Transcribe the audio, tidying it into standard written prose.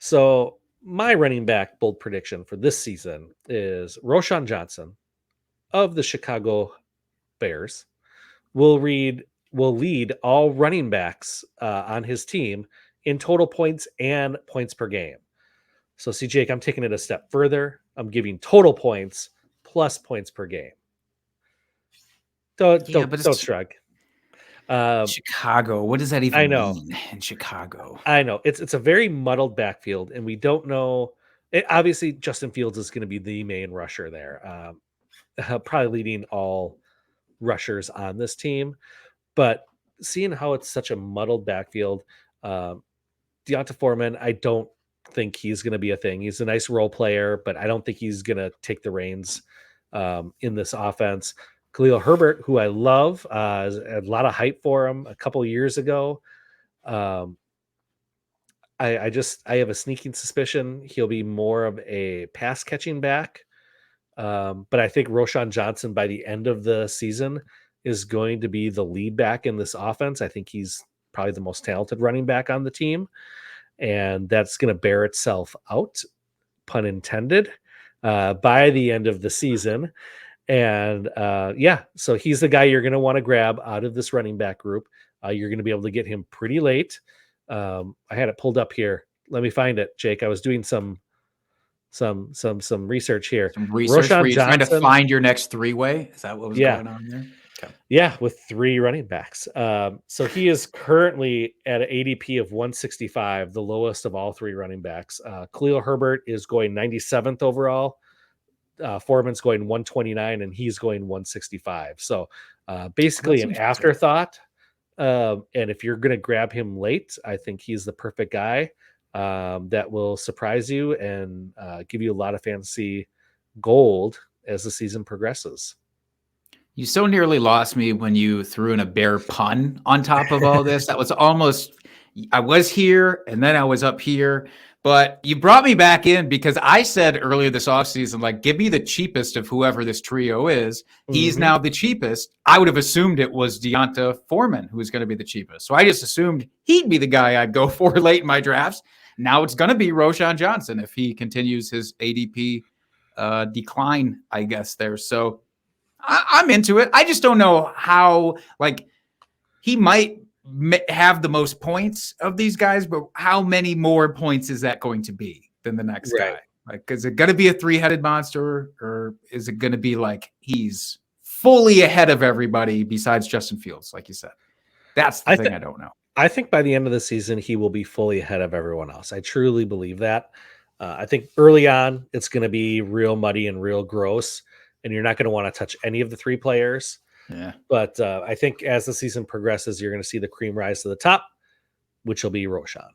So my running back bold prediction for this season is Roschon Johnson of the Chicago Bears will lead all running backs on his team in total points and points per game. So see, Jake, I'm taking it a step further. I'm giving total points plus points per game. Don't Yeah, but don't it's shrug. Chicago. What does that I even know. mean in Chicago? I know it's a very muddled backfield, and we don't know. Obviously, Justin Fields is going to be the main rusher there, probably leading all rushers on this team. But seeing how it's such a muddled backfield, um, Deonta Foreman, I don't think he's going to be a thing. He's a nice role player, but I don't think he's going to take the reins in this offense. Khalil Herbert, who I love, a lot of hype for him a couple years ago. Um, I have a sneaking suspicion he'll be more of a pass catching back. But I think Roschon Johnson by the end of the season is going to be the lead back in this offense. I think he's probably the most talented running back on the team, and that's going to bear itself out, pun intended, by the end of the season. And so he's the guy you're going to want to grab out of this running back group. You're going to be able to get him pretty late. I had it pulled up here. Let me find it, Jake. I was doing some research here. Some research. Were Roschon you trying to Johnson, find your next three-way? Is that what was yeah, going on there? Okay. yeah, with 3 running backs. So he is currently at an ADP of 165, the lowest of all 3 running backs. Khalil Herbert is going 97th overall. Foreman's going 129, and he's going 165. So basically That's an interesting. afterthought. And if you're going to grab him late, I think he's the perfect guy that will surprise you and give you a lot of fantasy gold as the season progresses. You so nearly lost me when you threw in a bear pun on top of all this. That was almost, I was here and then I was up here, but you brought me back in because I said earlier this offseason, like, give me the cheapest of whoever this trio is. He's now the cheapest. I would have assumed it was Deonta Foreman who was going to be the cheapest. So I just assumed he'd be the guy I'd go for late in my drafts. Now it's going to be Roschon Johnson if he continues his ADP decline, I guess, there. So I'm into it. I just don't know how, like, he might have the most points of these guys, but how many more points is that going to be than the next guy? Like, is it going to be a 3-headed monster, or is it going to be like he's fully ahead of everybody besides Justin Fields, like you said? That's the thing I don't know. I think by the end of the season, he will be fully ahead of everyone else. I truly believe that. I think early on, it's going to be real muddy and real gross, and you're not going to want to touch any of the 3 players. Yeah. But I think as the season progresses, you're going to see the cream rise to the top, which will be Roschon.